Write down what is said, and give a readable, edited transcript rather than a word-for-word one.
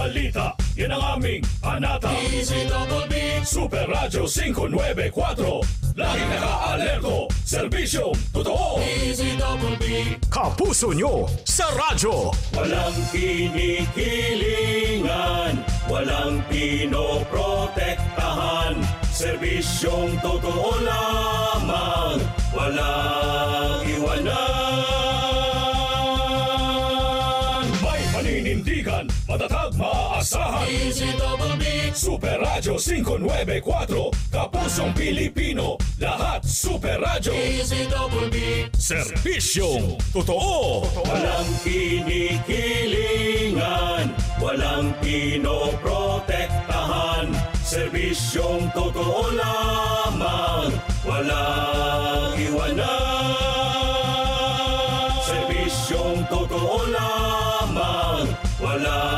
balita, yan ang aming panata. DZBB Super Radio 594, laging naka-alerto, serbisyong totoo. DZBB Kapuso nyo sa radyo. Walang kinikilingan, walang pinoprotektahan, serbisyong totoo lamang, walang iwanan. May paninindigan, matatag, maaasahan. Super Radio 594, Kapusong Pilipino, lahat Super Radio. Serbisyong totoo. Walang kinikilingan, walang pinoprotektahan, serbisyong totoo lamang, walang iwanan. Serbisyong totoo lamang, walang